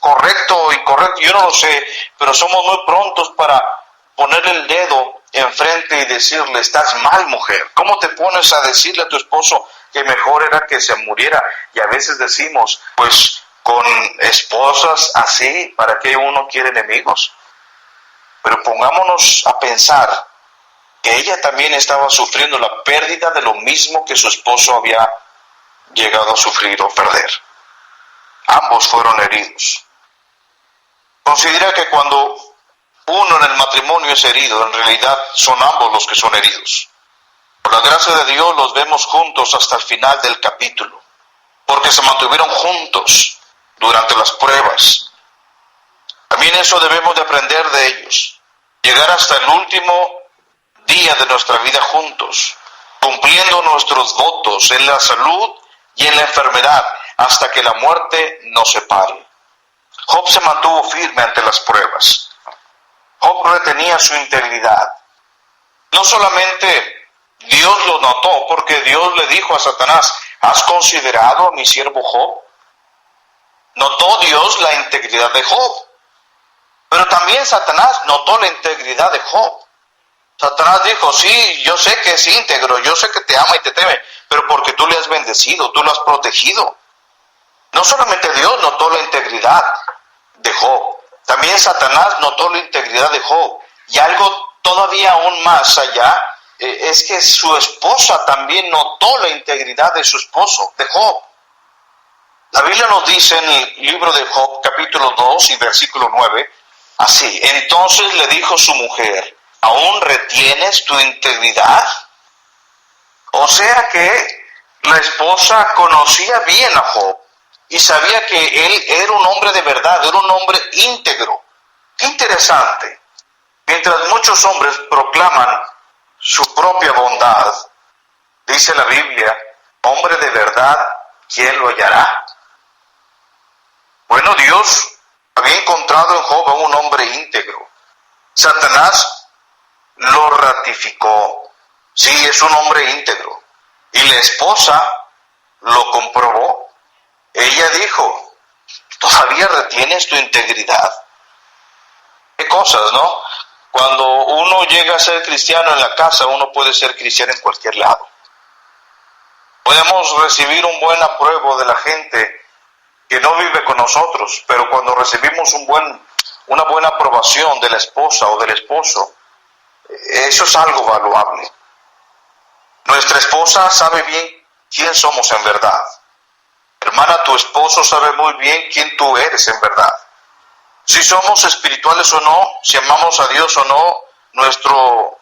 correcto o incorrecto, yo no lo sé, pero somos muy prontos para ponerle el dedo enfrente y decirle, estás mal, mujer. ¿Cómo te pones a decirle a tu esposo que mejor era que se muriera? Y a veces decimos, pues con esposas así, ¿para qué uno quiere enemigos? Pero pongámonos a pensar que ella también estaba sufriendo la pérdida de lo mismo que su esposo había llegado a sufrir o perder. Ambos fueron heridos. Considera que cuando uno en el matrimonio es herido, en realidad son ambos los que son heridos. Por la gracia de Dios los vemos juntos hasta el final del capítulo, porque se mantuvieron juntos durante las pruebas. También eso debemos de aprender de ellos, llegar hasta el último día de nuestra vida juntos, cumpliendo nuestros votos en la salud y en la enfermedad, hasta que la muerte nos separe. Job se mantuvo firme ante las pruebas. Job retenía su integridad. No solamente Dios lo notó, porque Dios le dijo a Satanás, ¿has considerado a mi siervo Job? Notó Dios la integridad de Job. Pero también Satanás notó la integridad de Job. Satanás dijo, sí, yo sé que es íntegro, yo sé que te ama y te teme, pero porque tú le has bendecido, tú lo has protegido. No solamente Dios notó la integridad de Job, también Satanás notó la integridad de Job. Y algo todavía aún más allá, es que su esposa también notó la integridad de su esposo, de Job. La Biblia nos dice en el libro de Job, capítulo 2 y versículo 9, así, entonces le dijo su mujer, ¿aún retienes tu integridad? O sea que la esposa conocía bien a Job y sabía que él era un hombre de verdad, era un hombre íntegro. Qué interesante. Mientras muchos hombres proclaman su propia bondad, dice la Biblia, hombre de verdad, ¿quién lo hallará? Bueno, Dios había encontrado en Job a un hombre íntegro. Satanás lo ratificó. Sí, es un hombre íntegro. Y la esposa lo comprobó. Ella dijo, ¿todavía retienes tu integridad? Qué cosas, ¿no? Cuando uno llega a ser cristiano en la casa, uno puede ser cristiano en cualquier lado. Podemos recibir un buen apruebo de la gente que no vive con nosotros, pero cuando recibimos una buena aprobación de la esposa o del esposo, eso es algo valuable. Nuestra esposa sabe bien quién somos en verdad. Hermana, tu esposo sabe muy bien quién tú eres en verdad. Si somos espirituales o no, si amamos a Dios o no, nuestro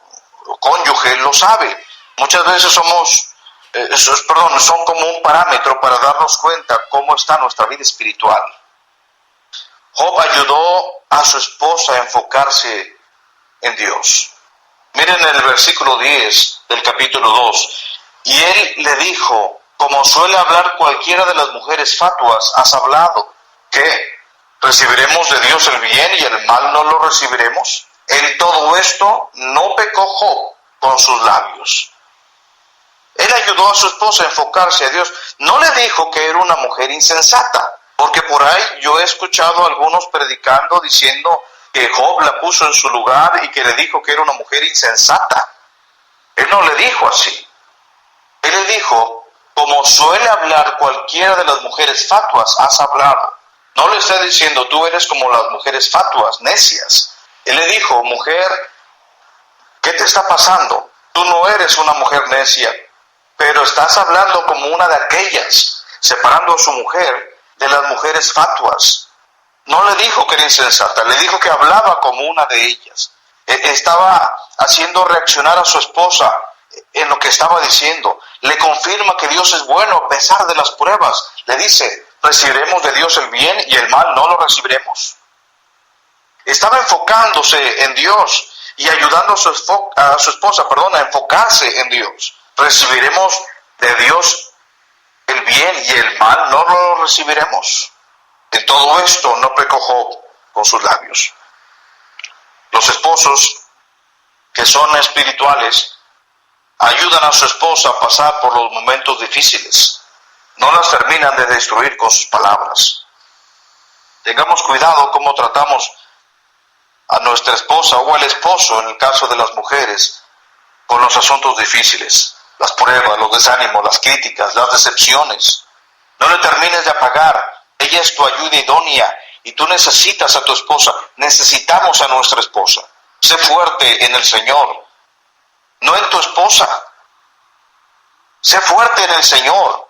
cónyuge lo sabe. Muchas veces son como un parámetro para darnos cuenta cómo está nuestra vida espiritual. Job ayudó a su esposa a enfocarse en Dios. Miren el versículo 10 del capítulo 2. Y él le dijo, como suele hablar cualquiera de las mujeres fatuas, has hablado, ¿qué? ¿Recibiremos de Dios el bien y el mal no lo recibiremos? En todo esto no pecó Job con sus labios. Él ayudó a su esposa a enfocarse a Dios. No le dijo que era una mujer insensata, porque por ahí yo he escuchado a algunos predicando diciendo que Job la puso en su lugar y que le dijo que era una mujer insensata. Él no le dijo así. Él le dijo, como suele hablar cualquiera de las mujeres fatuas, has hablado. No le está diciendo, tú eres como las mujeres fatuas, necias. Él le dijo, mujer, ¿qué te está pasando? Tú no eres una mujer necia, pero estás hablando como una de aquellas, separando a su mujer de las mujeres fatuas. No le dijo que era insensata, le dijo que hablaba como una de ellas. Estaba haciendo reaccionar a su esposa en lo que estaba diciendo. Le confirma que Dios es bueno a pesar de las pruebas. Le dice, ¿recibiremos de Dios el bien y el mal no lo recibiremos? Estaba enfocándose en Dios y ayudando a su esposa a enfocarse en Dios. ¿Recibiremos de Dios el bien y el mal no lo recibiremos? En todo esto no pecó Job con sus labios. Los esposos que son espirituales ayudan a su esposa a pasar por los momentos difíciles. No las terminan de destruir con sus palabras. Tengamos cuidado cómo tratamos a nuestra esposa o al esposo, en el caso de las mujeres, con los asuntos difíciles, las pruebas, los desánimos, las críticas, las decepciones. No le termines de apagar. Ella es tu ayuda idónea y tú necesitas a tu esposa. Necesitamos a nuestra esposa. Sé fuerte en el Señor, no en tu esposa. Sé fuerte en el Señor,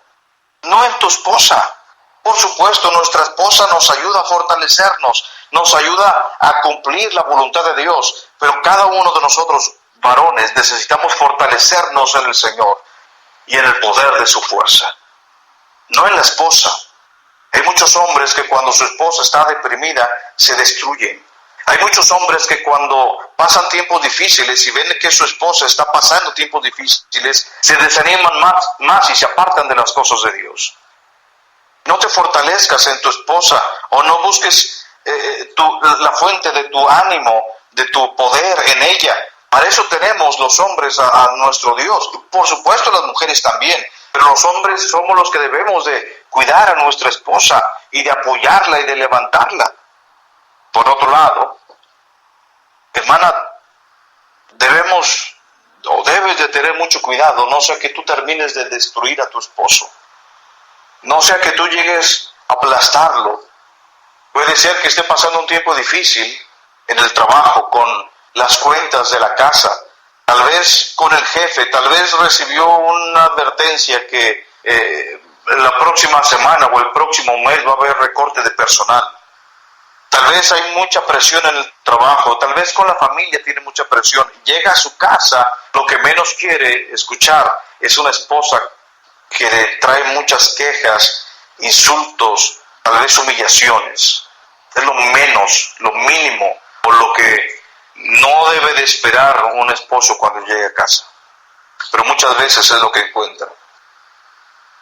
no en tu esposa. Por supuesto, nuestra esposa nos ayuda a fortalecernos, nos ayuda a cumplir la voluntad de Dios, pero cada uno de nosotros, varones, necesitamos fortalecernos en el Señor y en el poder de su fuerza, no en la esposa. Hay muchos hombres que cuando su esposa está deprimida se destruyen. Hay muchos hombres que cuando pasan tiempos difíciles y ven que su esposa está pasando tiempos difíciles, se desaniman más y se apartan de las cosas de Dios. No te fortalezcas en tu esposa o no busques la fuente de tu ánimo, de tu poder en ella. Para eso tenemos los hombres a nuestro Dios. Por supuesto las mujeres también, pero los hombres somos los que debemos de cuidar a nuestra esposa y de apoyarla y de levantarla. Por otro lado, hermana, debes de tener mucho cuidado, no sea que tú termines de destruir a tu esposo. No sea que tú llegues a aplastarlo. Puede ser que esté pasando un tiempo difícil en el trabajo, con las cuentas de la casa, tal vez con el jefe, tal vez recibió una advertencia que la próxima semana o el próximo mes va a haber recorte de personal. Tal vez hay mucha presión en el trabajo, tal vez con la familia tiene mucha presión. Llega a su casa, lo que menos quiere escuchar es una esposa que le trae muchas quejas, insultos, tal vez humillaciones. Es lo menos, lo mínimo, por lo que no debe de esperar un esposo cuando llegue a casa. Pero muchas veces es lo que encuentra.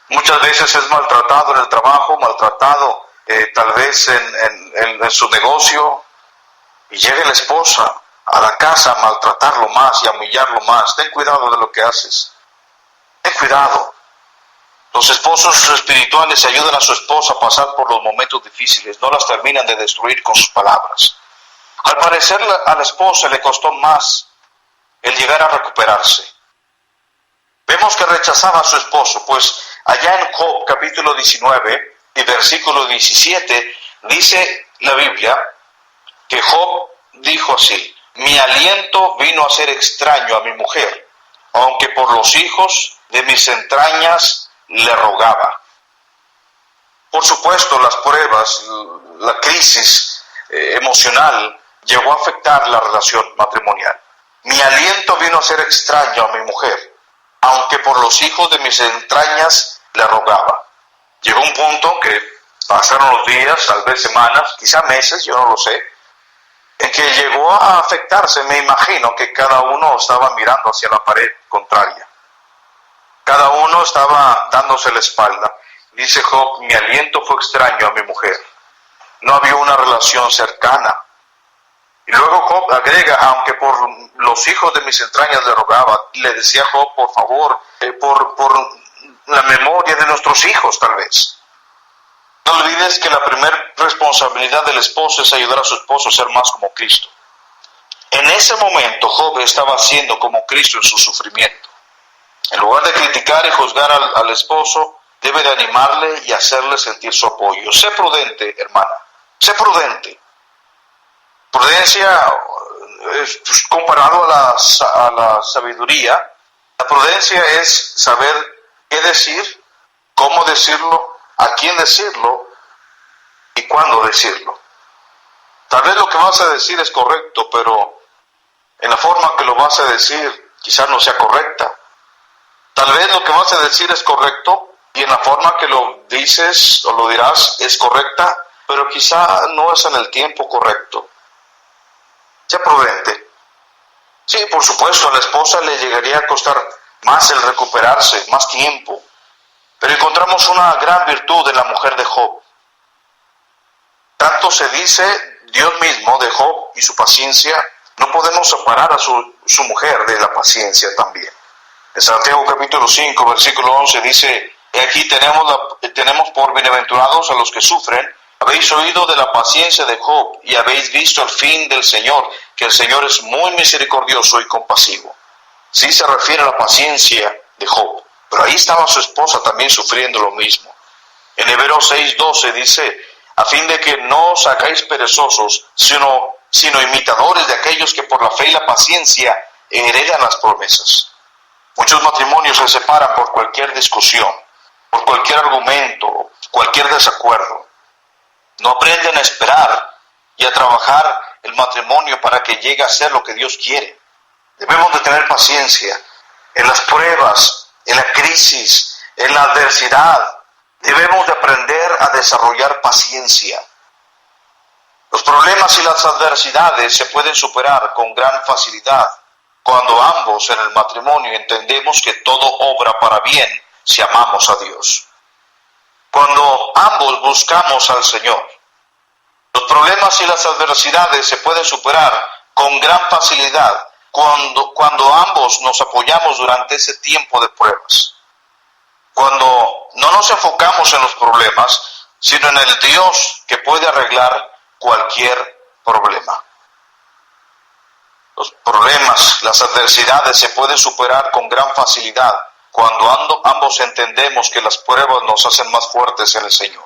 Muchas veces es maltratado en el trabajo, maltratado tal vez en su negocio, y llega la esposa a la casa a maltratarlo más y a humillarlo más. Ten cuidado de lo que haces. Ten cuidado. Los esposos espirituales ayudan a su esposa a pasar por los momentos difíciles, no las terminan de destruir con sus palabras. Al parecer a la esposa le costó más el llegar a recuperarse. Vemos que rechazaba a su esposo, pues allá en Job capítulo 19 y versículo 17 dice la Biblia que Job dijo así: mi aliento vino a ser extraño a mi mujer, aunque por los hijos de mis entrañas le rogaba. Por supuesto, las pruebas, la crisis emocional llegó a afectar la relación matrimonial. Mi aliento vino a ser extraño a mi mujer, aunque por los hijos de mis entrañas le rogaba. Llegó un punto que pasaron los días, tal vez semanas, quizá meses, yo no lo sé, en que llegó a afectarse. Me imagino que cada uno estaba mirando hacia la pared contraria. Cada uno estaba dándose la espalda. Dice Job: mi aliento fue extraño a mi mujer. No había una relación cercana. Y luego Job agrega: aunque por los hijos de mis entrañas le rogaba. Le decía Job: por favor, por la memoria de nuestros hijos tal vez. No olvides que la primera responsabilidad del esposo es ayudar a su esposo a ser más como Cristo. En ese momento Job estaba haciendo como Cristo en su sufrimiento. En lugar de criticar y juzgar al esposo, debe de animarle y hacerle sentir su apoyo. Sé prudente, hermana. Sé prudente. Prudencia, comparado a la sabiduría, la prudencia es saber qué decir, cómo decirlo, a quién decirlo y cuándo decirlo. Tal vez lo que vas a decir es correcto, pero en la forma que lo vas a decir quizás no sea correcta. Tal vez lo que vas a decir es correcto y en la forma que lo dices o lo dirás es correcta, pero quizá no es en el tiempo correcto. Sea prudente. Sí, por supuesto, a la esposa le llegaría a costar más el recuperarse, más tiempo. Pero encontramos una gran virtud en la mujer de Job. Tanto se dice Dios mismo de Job y su paciencia, no podemos separar a su mujer de la paciencia también. En Santiago capítulo 5, versículo 11 dice: aquí tenemos por bienaventurados a los que sufren. A Habéis oído de la paciencia de Job y habéis visto el fin del Señor, que el Señor es muy misericordioso y compasivo. Sí se refiere a la paciencia de Job, pero ahí estaba su esposa también sufriendo lo mismo. En Hebreos 6:12 dice, a fin de que no os hagáis perezosos, sino imitadores de aquellos que por la fe y la paciencia heredan las promesas. Muchos matrimonios se separan por cualquier discusión, por cualquier argumento, cualquier desacuerdo. No aprenden a esperar y a trabajar el matrimonio para que llegue a ser lo que Dios quiere. Debemos de tener paciencia en las pruebas, en la crisis, en la adversidad. Debemos de aprender a desarrollar paciencia. Los problemas y las adversidades se pueden superar con gran facilidad cuando ambos en el matrimonio entendemos que todo obra para bien si amamos a Dios. Cuando ambos buscamos al Señor. Los problemas y las adversidades se pueden superar con gran facilidad cuando ambos nos apoyamos durante ese tiempo de pruebas. Cuando no nos enfocamos en los problemas, sino en el Dios que puede arreglar cualquier problema. Los problemas, las adversidades se pueden superar con gran facilidad cuando ambos entendemos que las pruebas nos hacen más fuertes en el Señor.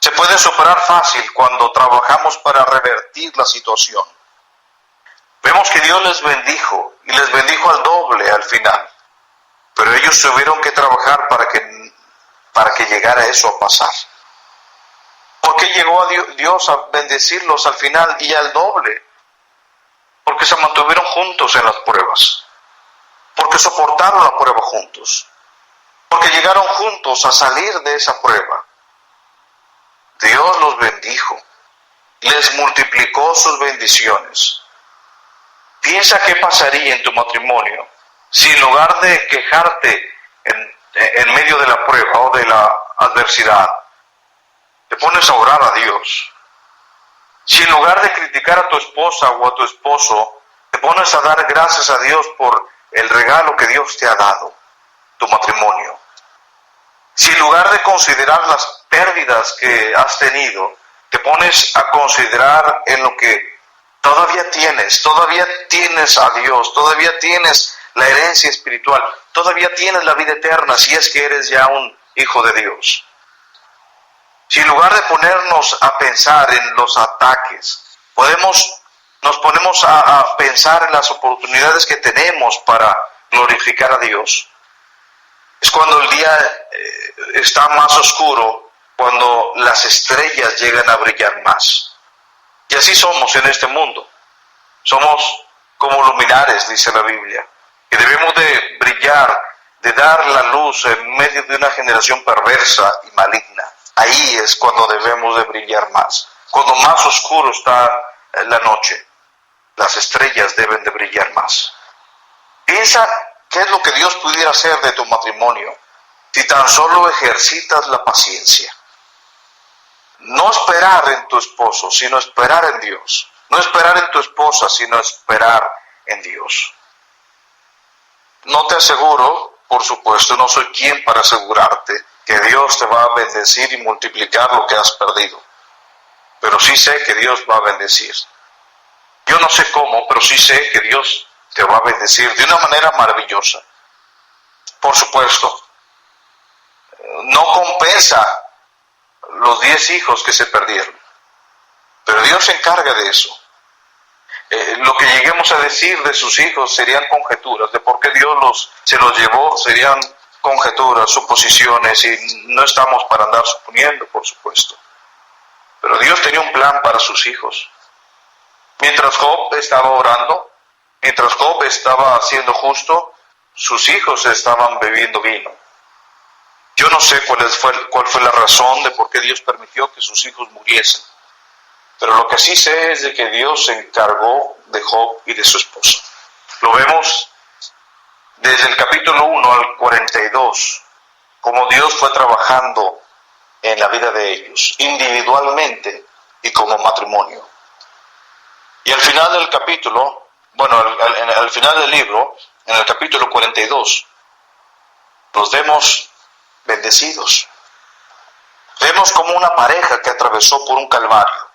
Se puede superar fácil cuando trabajamos para revertir la situación. Vemos que Dios les bendijo y les bendijo al doble al final. Pero ellos tuvieron que trabajar para que llegara eso a pasar. ¿Por qué llegó a Dios a bendecirlos al final y al doble? Porque se mantuvieron juntos en las pruebas. Porque soportaron la prueba juntos. Porque llegaron juntos a salir de esa prueba. Dios los bendijo. Les multiplicó sus bendiciones. Piensa qué pasaría en tu matrimonio si en lugar de quejarte en medio de la prueba o de la adversidad, te pones a orar a Dios. Si en lugar de criticar a tu esposa o a tu esposo, te pones a dar gracias a Dios por el regalo que Dios te ha dado, tu matrimonio. Si en lugar de considerar las pérdidas que has tenido, te pones a considerar en lo que todavía tienes a Dios, todavía tienes la herencia espiritual, todavía tienes la vida eterna si es que eres ya un hijo de Dios. Si en lugar de ponernos a pensar en los ataques, nos ponemos a pensar en las oportunidades que tenemos para glorificar a Dios. Es cuando el día está más oscuro, cuando las estrellas llegan a brillar más. Y así somos en este mundo. Somos como luminares, dice la Biblia, que debemos de brillar, de dar la luz en medio de una generación perversa y maligna. Ahí es cuando debemos de brillar más. Cuando más oscuro está la noche, las estrellas deben de brillar más. Piensa qué es lo que Dios pudiera hacer de tu matrimonio si tan solo ejercitas la paciencia. No esperar en tu esposo, sino esperar en Dios. No esperar en tu esposa, sino esperar en Dios. No te aseguro, por supuesto, no soy quien para asegurarte que Dios te va a bendecir y multiplicar lo que has perdido. Pero sí sé que Dios va a bendecir. Yo no sé cómo, pero sí sé que Dios te va a bendecir de una manera maravillosa. Por supuesto, no compensa los 10 hijos que se perdieron. Pero Dios se encarga de eso. Lo que lleguemos a decir de sus hijos serían conjeturas, de por qué Dios se los llevó, serían conjeturas, suposiciones, y no estamos para andar suponiendo, por supuesto. Pero Dios tenía un plan para sus hijos. Mientras Job estaba orando, mientras Job estaba siendo justo, sus hijos estaban bebiendo vino. Yo no sé cuál fue la razón de por qué Dios permitió que sus hijos muriesen. Pero lo que sí sé es de que Dios se encargó de Job y de su esposa. Lo vemos desde el capítulo 1 al 42, como Dios fue trabajando en la vida de ellos, individualmente y como matrimonio. Y al final del capítulo, al final del libro, en el capítulo 42, los vemos bendecidos. Vemos como una pareja que atravesó por un calvario.